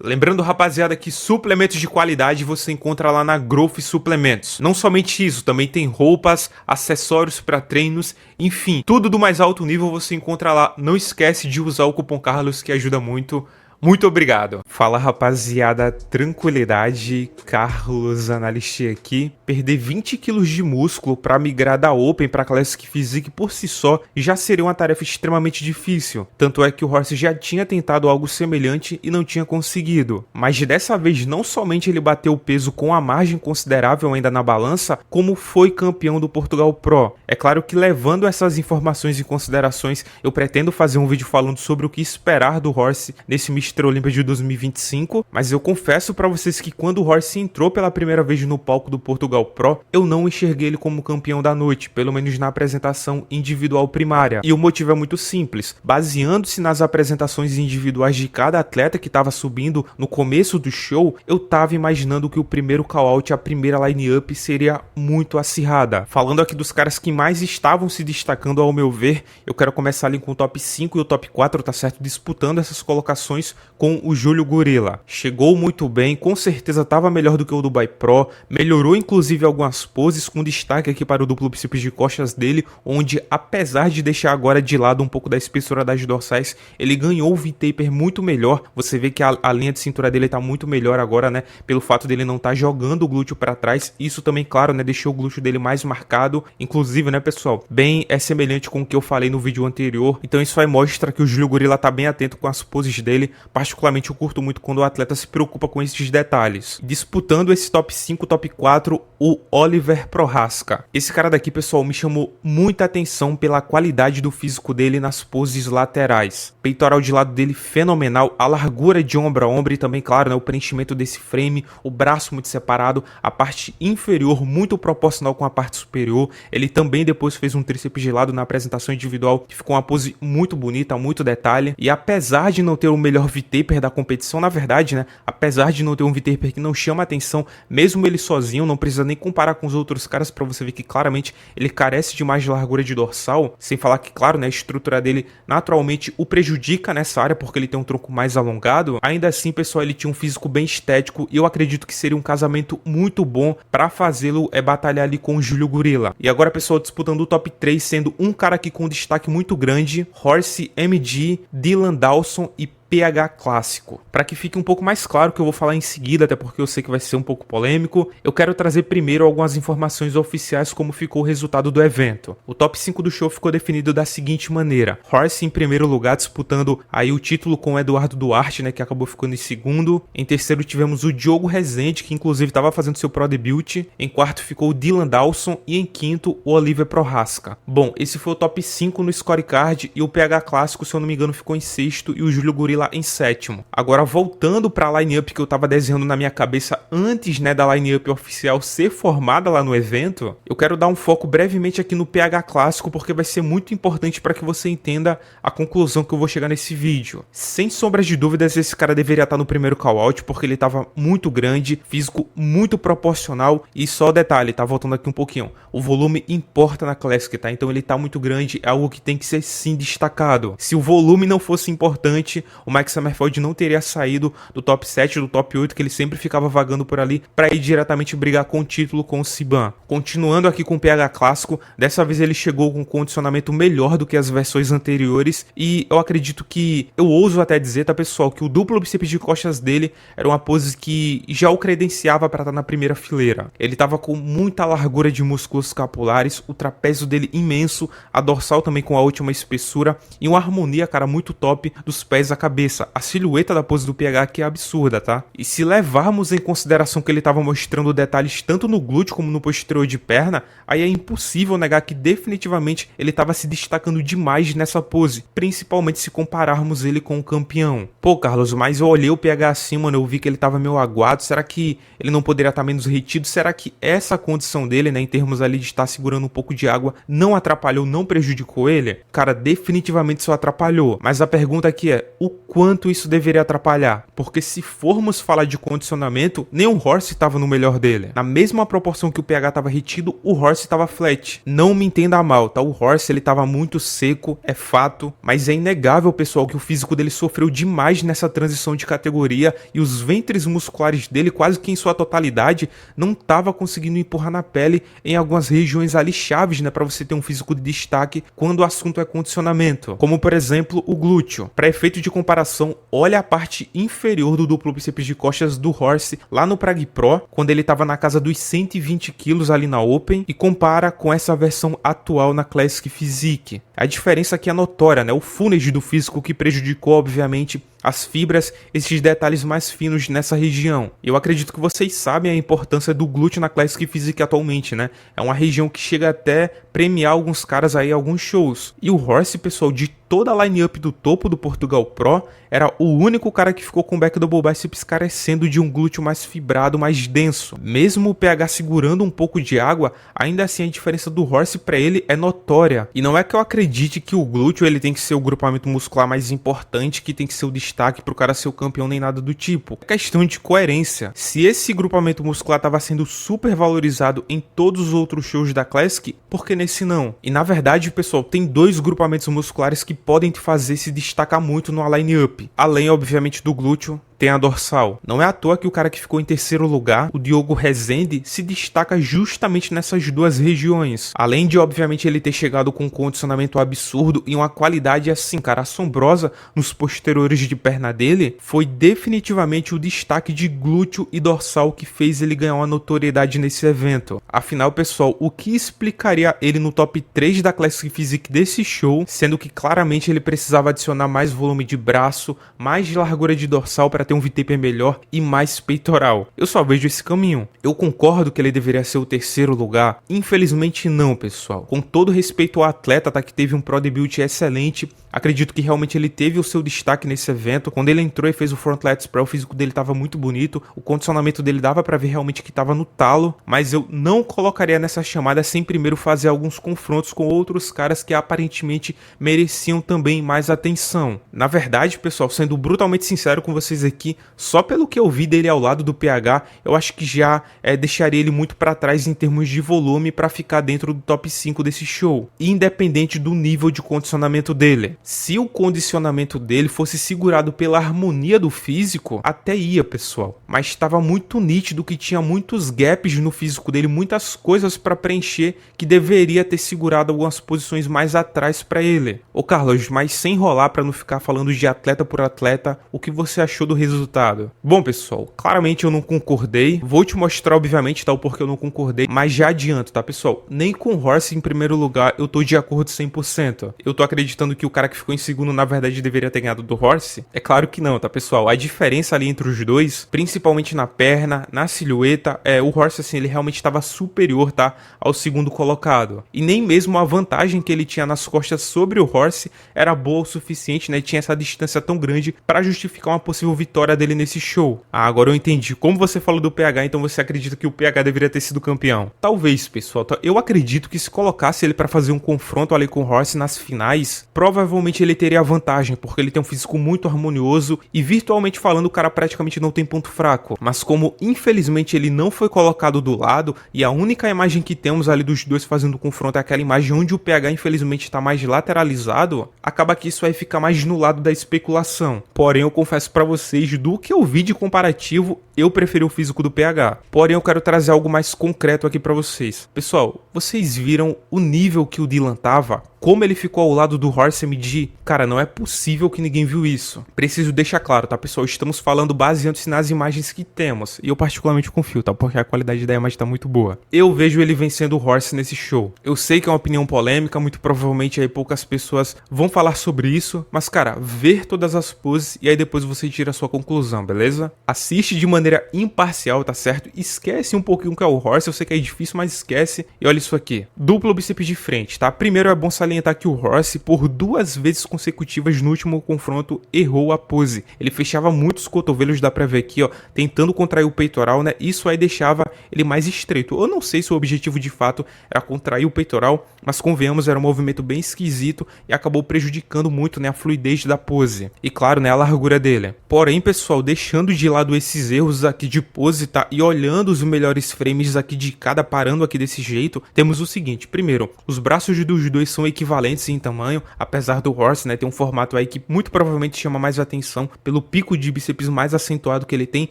Lembrando, rapaziada, que suplementos de qualidade você encontra lá na Growth Suplementos. Não somente isso, também tem roupas, acessórios para treinos, enfim, tudo do mais alto nível você encontra lá. Não esquece de usar o cupom Carlos que ajuda muito. Muito obrigado. Fala, rapaziada, tranquilidade, Carlos Analisti aqui. Perder 20 quilos de músculo para migrar da Open para Classic Physique por si só já seria uma tarefa extremamente difícil. Tanto é que o Horse já tinha tentado algo semelhante e não tinha conseguido. Mas dessa vez não somente ele bateu o peso com a margem considerável ainda na balança, como foi campeão do Portugal Pro. É claro que levando essas informações em considerações, eu pretendo fazer um vídeo falando sobre o que esperar do Horse nesse Mr. Olympia de 2025, mas eu confesso pra vocês que quando o Horse entrou pela primeira vez no palco do Portugal Pro, eu não enxerguei ele como campeão da noite, pelo menos na apresentação individual primária. E o motivo é muito simples, baseando-se nas apresentações individuais de cada atleta que estava subindo no começo do show, eu tava imaginando que o primeiro call-out, a primeira line-up seria muito acirrada. Falando aqui dos caras que mais estavam se destacando ao meu ver, eu quero começar ali com o top 5 e o top 4, tá certo? Disputando essas colocações com o Júlio Gorila. Chegou muito bem, com certeza estava melhor do que o Dubai Pro, melhorou inclusive algumas poses, com destaque aqui para o duplo bíceps de costas dele, onde apesar de deixar agora de lado um pouco da espessura das dorsais, ele ganhou o V-taper muito melhor. Você vê que a linha de cintura dele está muito melhor agora, né, pelo fato dele não estar jogando o glúteo para trás. Isso também, claro, né, deixou o glúteo dele mais marcado, inclusive, né, pessoal, bem semelhante com o que eu falei no vídeo anterior. Então isso aí mostra que o Júlio Gorila tá bem atento com as poses dele. Particularmente eu curto muito quando o atleta se preocupa com esses detalhes. Disputando esse top 5, top 4, o Oliver Prohaska. Esse cara daqui, pessoal, me chamou muita atenção pela qualidade do físico dele nas poses laterais. Peitoral de lado dele fenomenal, a largura de ombro a ombro e também, claro, né, o preenchimento desse frame, o braço muito separado, a parte inferior muito proporcional com a parte superior. Ele também depois fez um tríceps de lado na apresentação individual, que ficou uma pose muito bonita, muito detalhe. E apesar de não ter o melhor V-taper da competição, na verdade, né, apesar de não ter um V-taper que não chama atenção, mesmo ele sozinho, não precisa nem comparar com os outros caras para você ver que claramente ele carece de mais largura de dorsal, sem falar que, claro, né, a estrutura dele naturalmente o prejudica nessa área porque ele tem um tronco mais alongado. Ainda assim, pessoal, ele tinha um físico bem estético e eu acredito que seria um casamento muito bom para fazê-lo batalhar ali com o Júlio Gorila. E agora, pessoal, disputando o top 3, sendo um cara aqui com um destaque muito grande, Horse MG, Dylan Dawson e PH Clássico. Para que fique um pouco mais claro o que eu vou falar em seguida, até porque eu sei que vai ser um pouco polêmico, eu quero trazer primeiro algumas informações oficiais como ficou o resultado do evento. O top 5 do show ficou definido da seguinte maneira: Horse em primeiro lugar, disputando aí o título com o Eduardo Duarte, né, que acabou ficando em segundo. Em terceiro tivemos o Diogo Rezende, que inclusive estava fazendo seu Pro Debut. Em quarto ficou o Dylan Dawson e em quinto o Oliver Prohaska. Bom, esse foi o top 5 no scorecard e o PH Clássico, se eu não me engano, ficou em sexto e o Júlio Gorila em sétimo. Agora, voltando para a line-up que eu tava desenhando na minha cabeça antes, né, da line-up oficial ser formada lá no evento, eu quero dar um foco brevemente aqui no PH Clássico, porque vai ser muito importante para que você entenda a conclusão que eu vou chegar nesse vídeo. Sem sombras de dúvidas, esse cara deveria estar no primeiro call-out, porque ele tava muito grande, físico muito proporcional, e só detalhe, tá voltando aqui um pouquinho, o volume importa na Classic, tá? Então ele tá muito grande, é algo que tem que ser sim destacado. Se o volume não fosse importante, o Mike Summerfield não teria saído do top 7, do top 8, que ele sempre ficava vagando por ali, para ir diretamente brigar com o título com o Siban. Continuando aqui com o PH Clássico, dessa vez ele chegou com um condicionamento melhor do que as versões anteriores, e eu acredito que, eu ouso até dizer, tá, pessoal, que o duplo bíceps de costas dele era uma pose que já o credenciava para estar na primeira fileira. Ele tava com muita largura de músculos escapulares, o trapézio dele imenso, a dorsal também com a última espessura, e uma harmonia, cara, muito top dos pés à cabeça. A silhueta da pose do PH aqui é absurda, tá? E se levarmos em consideração que ele estava mostrando detalhes tanto no glúteo como no posterior de perna, aí é impossível negar que definitivamente ele estava se destacando demais nessa pose, principalmente se compararmos ele com o campeão. Pô, Carlos, mas eu olhei o PH assim, mano, eu vi que ele estava meio aguado, será que ele não poderia estar menos retido? Será que essa condição dele, né, em termos ali de estar segurando um pouco de água, não atrapalhou, não prejudicou ele? Cara, definitivamente só atrapalhou. Mas a pergunta aqui é, o quanto isso deveria atrapalhar, porque se formos falar de condicionamento, nem o Horse estava no melhor dele. Na mesma proporção que o pH estava retido, o Horse estava flat. Não me entenda mal, tá? O Horse ele estava muito seco, é fato, mas é inegável, pessoal, que o físico dele sofreu demais nessa transição de categoria e os ventres musculares dele, quase que em sua totalidade, não estava conseguindo empurrar na pele em algumas regiões ali chaves, né, para você ter um físico de destaque quando o assunto é condicionamento, como por exemplo o glúteo. Para efeito de comparação, olha a parte inferior do duplo bíceps de costas do Horse lá no Prague Pro, quando ele estava na casa dos 120 kg ali na Open, e compara com essa versão atual na Classic Physique. A diferença aqui é notória, né? O funnel do físico que prejudicou, obviamente, as fibras, esses detalhes mais finos nessa região. Eu acredito que vocês sabem a importância do glúteo na Classic Physique atualmente, né? É uma região que chega até premiar alguns caras aí em alguns shows. E o Horse, pessoal, de toda a line-up do topo do Portugal Pro, era o único cara que ficou com o back double biceps carecendo de um glúteo mais fibrado, mais denso. Mesmo o pH segurando um pouco de água, ainda assim a diferença do Horse para ele é notória. E não é que eu acredite que o glúteo ele tem que ser o grupamento muscular mais importante, que tem que ser o destaque para o cara ser o campeão, nem nada do tipo. É questão de coerência. Se esse grupamento muscular estava sendo super valorizado em todos os outros shows da Classic, por que nesse não? E na verdade, pessoal, tem dois grupamentos musculares que podem te fazer se destacar muito no line-up. Além, obviamente, do glúteo, tem a dorsal. Não é à toa que o cara que ficou em terceiro lugar, o Diogo Rezende, se destaca justamente nessas duas regiões. Além de, obviamente, ele ter chegado com um condicionamento absurdo e uma qualidade assim, cara, assombrosa nos posteriores de perna dele, foi definitivamente o destaque de glúteo e dorsal que fez ele ganhar uma notoriedade nesse evento. Afinal, pessoal, o que explicaria ele no top 3 da Classic Physique desse show, sendo que claramente ele precisava adicionar mais volume de braço, mais largura de dorsal para ter um V-taper melhor e mais peitoral. Eu só vejo esse caminho. Eu concordo que ele deveria ser o terceiro lugar? Infelizmente não, pessoal. Com todo respeito ao atleta, tá, que teve um pro debut excelente, acredito que realmente ele teve o seu destaque nesse evento. Quando ele entrou e fez o front lats pro, o físico dele tava muito bonito, o condicionamento dele dava para ver realmente que tava no talo, mas eu não colocaria nessa chamada sem primeiro fazer alguns confrontos com outros caras que aparentemente mereciam também mais atenção. Na verdade, pessoal, sendo brutalmente sincero com vocês aqui, só pelo que eu vi dele ao lado do pH, eu acho que já deixaria ele muito para trás em termos de volume para ficar dentro do top 5 desse show, independente do nível de condicionamento dele. Se o condicionamento dele fosse segurado pela harmonia do físico, até ia, pessoal, mas estava muito nítido que tinha muitos gaps no físico dele, muitas coisas para preencher, que deveria ter segurado algumas posições mais atrás para ele. Ô Carlos, mas sem enrolar, para não ficar falando de atleta por atleta, o que você achou do resultado? Bom, pessoal, claramente eu não concordei. Vou te mostrar, obviamente, tá, o porquê eu não concordei, mas já adianto, tá, pessoal? Nem com o Horse em primeiro lugar eu tô de acordo 100%. Eu tô acreditando que o cara que ficou em segundo, na verdade, deveria ter ganhado do Horse? É claro que não, tá, pessoal? A diferença ali entre os dois, principalmente na perna, na silhueta, o Horse, assim, ele realmente estava superior, tá, ao segundo colocado. E nem mesmo a vantagem que ele tinha nas costas sobre o Horse era boa o suficiente, né? E tinha essa distância tão grande para justificar uma possível vitória dele nesse show. Ah, agora eu entendi. Como você falou do pH, então você acredita que o pH deveria ter sido campeão? Talvez, pessoal. Eu acredito que se colocasse ele para fazer um confronto ali com o Horse nas finais, provavelmente ele teria a vantagem, porque ele tem um físico muito harmonioso e, virtualmente falando, o cara praticamente não tem ponto fraco. Mas como infelizmente ele não foi colocado do lado e a única imagem que temos ali dos dois fazendo o confronto é aquela imagem onde o pH infelizmente está mais lateralizado, acaba que isso aí fica mais no lado da especulação. Porém, eu confesso para vocês, do que eu vi de comparativo, eu preferi o físico do pH. Porém, eu quero trazer algo mais concreto aqui para vocês. Pessoal, vocês viram o nível que o Dylan tava? Como ele ficou ao lado do Horse MD? Cara, não é possível que ninguém viu isso. Preciso deixar claro, tá, pessoal? Estamos falando baseando-se nas imagens que temos. E eu particularmente confio, tá? Porque a qualidade da imagem tá muito boa. Eu vejo ele vencendo o Horse nesse show. Eu sei que é uma opinião polêmica, muito provavelmente aí poucas pessoas vão falar sobre isso. Mas, cara, ver todas as poses e aí depois você tira a sua conclusão, beleza? Assiste de maneira imparcial, tá certo? Esquece um pouquinho o que é o Horse. Eu sei que é difícil, mas esquece. E olha isso aqui. Duplo bíceps de frente, tá? Primeiro é bom salientar salientar que o Horse, por 2 vezes consecutivas no último confronto, errou a pose. Ele fechava muito os cotovelos, dá pra ver aqui, ó, tentando contrair o peitoral, né? Isso aí deixava ele mais estreito. Eu não sei se o objetivo de fato era contrair o peitoral, mas convenhamos, era um movimento bem esquisito e acabou prejudicando muito, né, a fluidez da pose. E claro, né, a largura dele. Porém, pessoal, deixando de lado esses erros aqui de pose, tá? E olhando os melhores frames aqui de cada, parando aqui desse jeito, temos o seguinte. Primeiro, os braços dos dois são equivalentes em tamanho, apesar do Horse, né, ter um formato aí que muito provavelmente chama mais atenção pelo pico de bíceps mais acentuado que ele tem.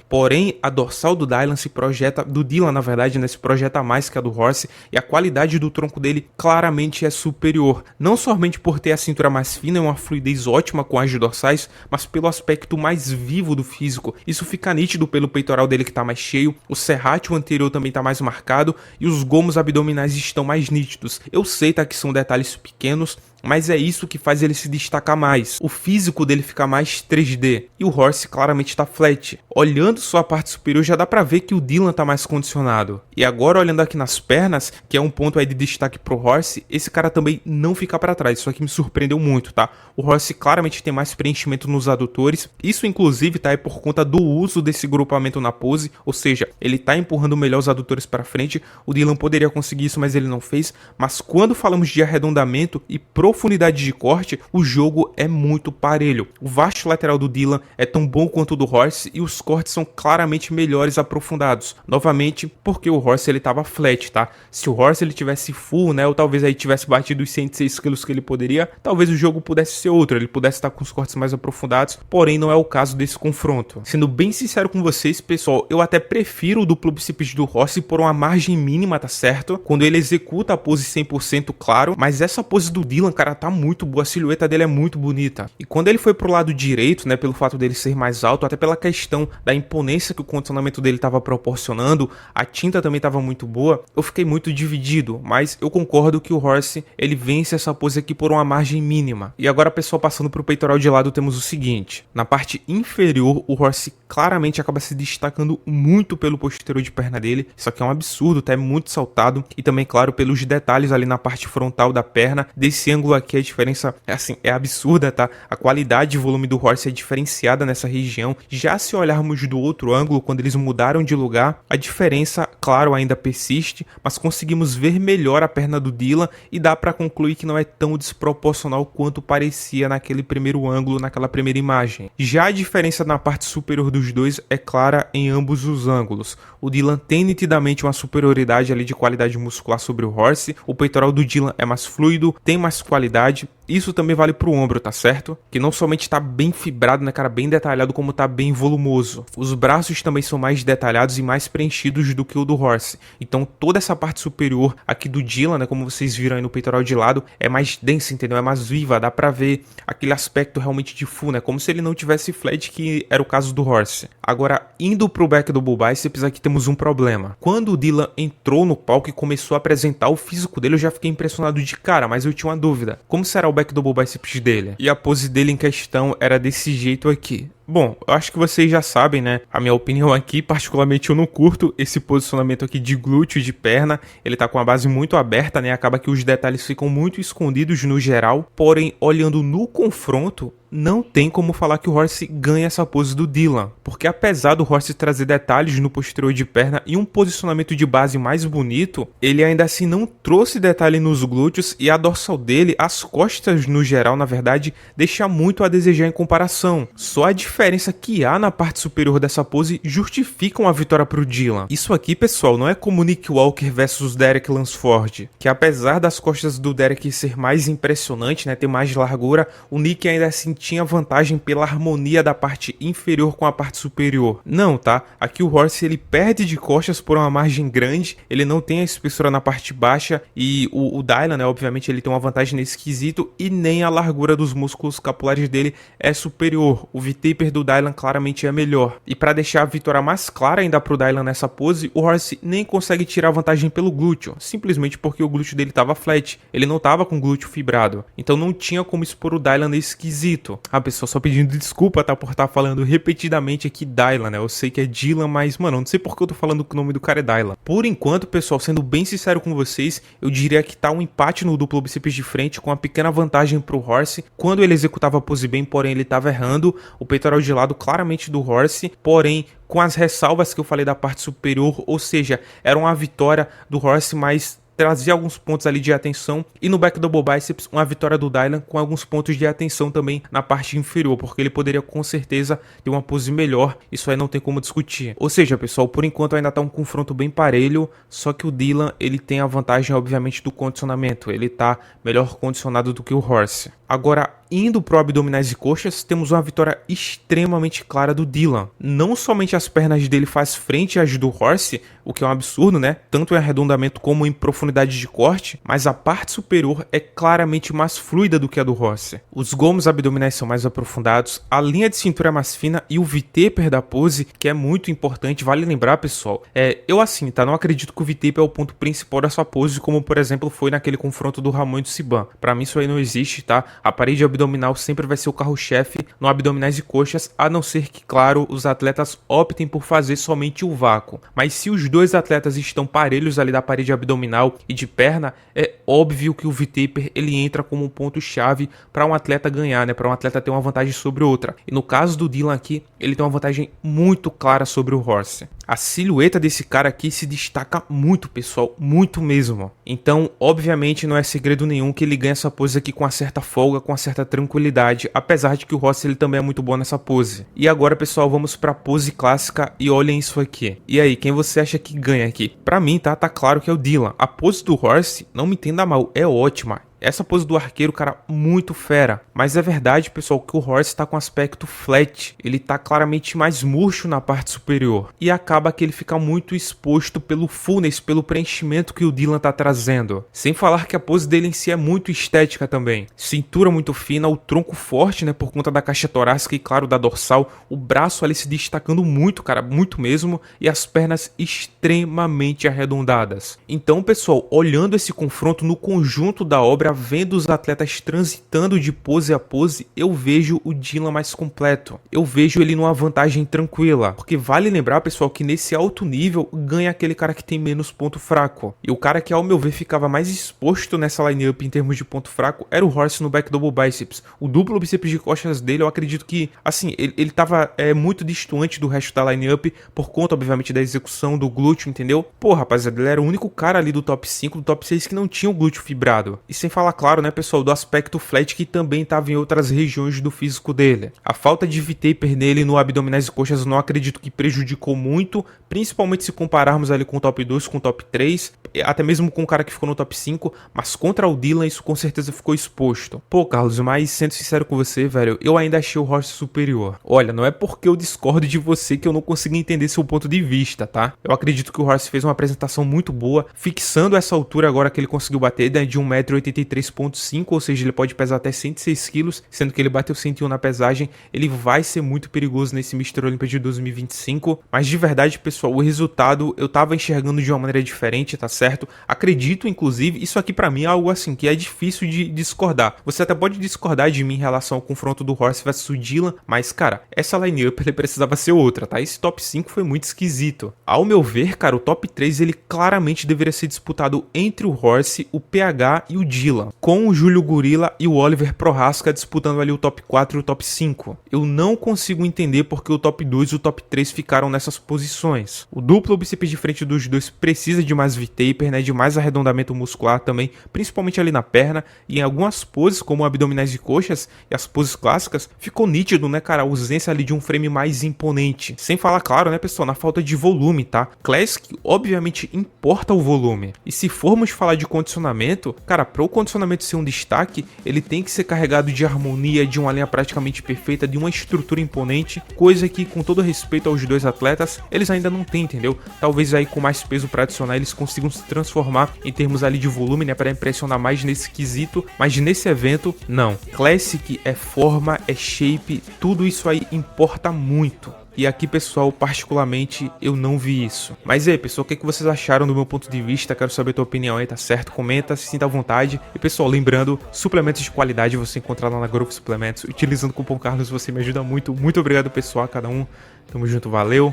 Porém, a dorsal do Dylan se projeta, do Dylan na verdade, né, se projeta mais que a do Horse, e a qualidade do tronco dele claramente é superior. Não somente por ter a cintura mais fina e uma fluidez ótima com as dorsais, mas pelo aspecto mais vivo do físico. Isso fica nítido pelo peitoral dele que tá mais cheio, o serrátil anterior também tá mais marcado e os gomos abdominais estão mais nítidos. Eu sei, tá, que são detalhes pequenos, mas é isso que faz ele se destacar mais. O físico dele fica mais 3D. E o Horse claramente está flat. Olhando sua parte superior já dá pra ver que o Dylan tá mais condicionado. E agora olhando aqui nas pernas, que é um ponto aí de destaque pro Horse, esse cara também não fica pra trás. Isso aqui me surpreendeu muito, tá? O Horse claramente tem mais preenchimento nos adutores. Isso inclusive tá aí por conta do uso desse grupamento na pose. Ou seja, ele tá empurrando melhor os adutores pra frente. O Dylan poderia conseguir isso, mas ele não fez. Mas quando falamos de arredondamento e profundidade de corte, o jogo é muito parelho. O vasto lateral do Dylan é tão bom quanto o do Horse e os cortes são claramente melhores aprofundados. Novamente, porque o Horse ele tava flat, tá? Se o Horse ele tivesse full, né, ou talvez aí tivesse batido os 106 quilos que ele poderia, talvez o jogo pudesse ser outro, ele pudesse estar com os cortes mais aprofundados, porém não é o caso desse confronto. Sendo bem sincero com vocês, pessoal, eu até prefiro o duplo bíceps do Horse por uma margem mínima, tá certo? Quando ele executa a pose 100% claro, mas essa pose do Dylan, cara, tá muito boa, a silhueta dele é muito bonita. E quando ele foi pro lado direito, né, pelo fato dele ser mais alto, até pela questão da imponência que o condicionamento dele tava proporcionando, a tinta também tava muito boa, eu fiquei muito dividido, mas eu concordo que o Horse, ele vence essa pose aqui por uma margem mínima. E agora, pessoal, passando pro peitoral de lado, temos o seguinte. Na parte inferior, o Horse claramente acaba se destacando muito pelo posterior de perna dele. Isso aqui é um absurdo, tá? É muito saltado. E também, claro, pelos detalhes ali na parte frontal da perna. Desse ângulo aqui, a diferença é, assim, é absurda, tá? A qualidade e volume do Horse é diferenciada nessa região. Já se olharmos do outro ângulo, quando eles mudaram de lugar, a diferença, claro, ainda persiste, mas conseguimos ver melhor a perna do Dylan e dá pra concluir que não é tão desproporcional quanto parecia naquele primeiro ângulo, naquela primeira imagem. Já a diferença na parte superior dos dois é clara em ambos os ângulos. O Dylan tem nitidamente uma superioridade ali de qualidade muscular sobre o Horse, o peitoral do Dylan é mais fluido, tem mais qualidade. Isso também vale pro ombro, tá certo? Que não somente tá bem fibrado, né, cara, bem detalhado, como tá bem volumoso. Os braços também são mais detalhados e mais preenchidos do que o do Horse. Então toda essa parte superior aqui do Dylan, né, como vocês viram aí no peitoral de lado, é mais densa, entendeu? É mais viva, dá pra ver aquele aspecto realmente de full, né? Como se ele não tivesse flat, que era o caso do Horse. Agora, indo pro back do Bull Biceps, aqui temos um problema. Quando o Dylan entrou no palco e começou a apresentar o físico dele, eu já fiquei impressionado de cara, mas eu tinha uma dúvida. Como será o back do Bull Biceps dele? E a pose dele em questão era desse jeito aqui. Bom, eu acho que vocês já sabem, né, a minha opinião aqui, particularmente eu não curto esse posicionamento aqui de glúteo, de perna, ele tá com a base muito aberta, né, acaba que os detalhes ficam muito escondidos no geral, porém, olhando no confronto, não tem como falar que o Horse ganha essa pose do Dylan, porque apesar do Horse trazer detalhes no posterior de perna e um posicionamento de base mais bonito, ele ainda assim não trouxe detalhe nos glúteos e a dorsal dele, as costas no geral, na verdade, deixa muito a desejar em comparação. Só a diferença que há na parte superior dessa pose justificam a vitória pro Dylan. Isso aqui, pessoal, não é como Nick Walker versus Derek Lansford, que apesar das costas do Derek ser mais impressionante, né, ter mais largura, o Nick ainda assim tinha vantagem pela harmonia da parte inferior com a parte superior. Não, tá? Aqui o Horse ele perde de costas por uma margem grande, ele não tem a espessura na parte baixa e o Dylan, né, obviamente ele tem uma vantagem nesse quesito e nem a largura dos músculos capulares dele é superior. O V-taper V-Taper do Dylan claramente é melhor. E para deixar a vitória mais clara ainda pro Dylan nessa pose, o Horace nem consegue tirar vantagem pelo glúteo, simplesmente porque o glúteo dele tava flat, ele não tava com o glúteo fibrado, então não tinha como expor o Dylan nesse quesito. A pessoa só pedindo desculpa, tá, por estar falando repetidamente aqui Dylan, né, eu sei que é Dylan, mas mano, eu não sei porque eu tô falando que o nome do cara é Dylan. Por enquanto, pessoal, sendo bem sincero com vocês, eu diria que tá um empate no duplo bíceps de frente, com uma pequena vantagem pro Horace, quando ele executava a pose bem, porém ele tava errando, o peitoral de lado claramente do Horace, porém com as ressalvas que eu falei da parte superior, ou seja, era uma vitória do Horace, mas trazia alguns pontos ali de atenção, e no back double biceps uma vitória do Dylan com alguns pontos de atenção também na parte inferior, porque ele poderia com certeza ter uma pose melhor, isso aí não tem como discutir. Ou seja, pessoal, por enquanto ainda tá um confronto bem parelho, só que o Dylan ele tem a vantagem obviamente do condicionamento, ele tá melhor condicionado do que o Horace. Agora, indo pro abdominais e coxas, temos uma vitória extremamente clara do Dylan. Não somente as pernas dele faz frente às do Horace, o que é um absurdo, né? Tanto em arredondamento como em profundidade de corte, mas a parte superior é claramente mais fluida do que a do Horace. Os gomos abdominais são mais aprofundados, a linha de cintura é mais fina e o V-Taper da pose, que é muito importante, vale lembrar, pessoal. Eu assim, tá? Não acredito que o V-Taper é o ponto principal dessa pose, como por exemplo foi naquele confronto do Ramon e do Siban. Pra mim isso aí não existe, tá? A parede abdominal sempre vai ser o carro-chefe no abdominais e coxas, a não ser que, claro, os atletas optem por fazer somente o vácuo. Mas se os dois atletas estão parelhos ali da parede abdominal e de perna, é óbvio que o V-Taper ele entra como um ponto-chave para um atleta ganhar, né? Para um atleta ter uma vantagem sobre outra. E no caso do Dylan aqui, ele tem uma vantagem muito clara sobre o Horace. A silhueta desse cara aqui se destaca muito, pessoal, muito mesmo. Então, obviamente, não é segredo nenhum que ele ganha essa pose aqui com uma certa folga, com uma certa tranquilidade, apesar de que o Horace ele também é muito bom nessa pose. E agora, pessoal, vamos pra pose clássica e olhem isso aqui. E aí, quem você acha que ganha aqui? Pra mim, tá claro que é o Dylan. A pose do Horace, não me entenda mal, é ótima. Essa pose do arqueiro, cara, muito fera. Mas é verdade, pessoal, que o Horace tá com aspecto flat. Ele tá claramente mais murcho na parte superior. E acaba que ele fica muito exposto pelo fullness, pelo preenchimento que o Dylan tá trazendo. Sem falar que a pose dele em si é muito estética também. Cintura muito fina, o tronco forte, né, por conta da caixa torácica e, claro, da dorsal. O braço ali se destacando muito, cara, muito mesmo. E as pernas extremamente arredondadas. Então, pessoal, olhando esse confronto no conjunto da obra, vendo os atletas transitando de pose a pose, eu vejo o Dylan mais completo. Eu vejo ele numa vantagem tranquila. Porque vale lembrar, pessoal, que nesse alto nível ganha aquele cara que tem menos ponto fraco. E o cara que, ao meu ver, ficava mais exposto nessa line-up em termos de ponto fraco era o Horace no back double biceps. O duplo bíceps de costas dele, eu acredito que, assim, ele tava muito distante do resto da line-up por conta, obviamente, da execução do glúteo, entendeu? Pô, rapaziada, ele era o único cara ali do top 5, do top 6 que não tinha o glúteo fibrado. E sem falar, claro, né, pessoal, do aspecto flat que também estava em outras regiões do físico dele. A falta de V-Taper nele no abdominais e coxas não acredito que prejudicou muito, principalmente se compararmos ali com o top 2, com o top 3, até mesmo com o cara que ficou no top 5, mas contra o Dylan isso com certeza ficou exposto. Pô, Carlos, mas sendo sincero com você, velho, eu ainda achei o Horace superior. Olha, não é porque eu discordo de você que eu não consigo entender seu ponto de vista, tá? Eu acredito que o Horace fez uma apresentação muito boa, fixando essa altura agora que ele conseguiu bater, né, de 1,83,5 m, ou seja, ele pode pesar até 106 kg, sendo que ele bateu 101 na pesagem. Ele vai ser muito perigoso nesse Mr. Olympia de 2025, mas de verdade, pessoal, o resultado eu tava enxergando de uma maneira diferente, tá certo? Acredito, inclusive, isso aqui pra mim é algo assim que é difícil de discordar. Você até pode discordar de mim em relação ao confronto do Horace vs o Dylan, mas, cara, essa line-up ele precisava ser outra, tá? Esse top 5 foi muito esquisito. Ao meu ver, cara, o top 3 ele claramente deveria ser disputado entre o Horace, o PH e o Dylan, com o Júlio Gorila e o Oliver Prohaska disputando ali o top 4 e o top 5. Eu não consigo entender porque o top 2 e o top 3 ficaram nessas posições. O duplo bíceps de frente dos dois precisa de mais V-Taper, né, de mais arredondamento muscular também, principalmente ali na perna, e em algumas poses, como abdominais e coxas, e as poses clássicas, ficou nítido, né, cara, a ausência ali de um frame mais imponente. Sem falar, claro, né, pessoal, na falta de volume, tá? Classic, obviamente, importa o volume. E se formos falar de condicionamento, cara, pro condicionamento condicionamento ser um destaque, ele tem que ser carregado de harmonia, de uma linha praticamente perfeita, de uma estrutura imponente, coisa que, com todo respeito aos dois atletas, eles ainda não têm, entendeu? Talvez aí com mais peso para adicionar eles consigam se transformar em termos ali de volume, né, para impressionar mais nesse quesito, mas nesse evento, não. Classic é forma, é shape, tudo isso aí importa muito. E aqui, pessoal, particularmente, eu não vi isso. Mas aí, pessoal, o que vocês acharam do meu ponto de vista? Quero saber a tua opinião aí, tá certo? Comenta, se sinta à vontade. E, pessoal, lembrando, suplementos de qualidade você encontra lá na Growth Suplementos. Utilizando o cupom Carlos, você me ajuda muito. Muito obrigado, pessoal, a cada um. Tamo junto, valeu.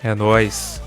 É nóis.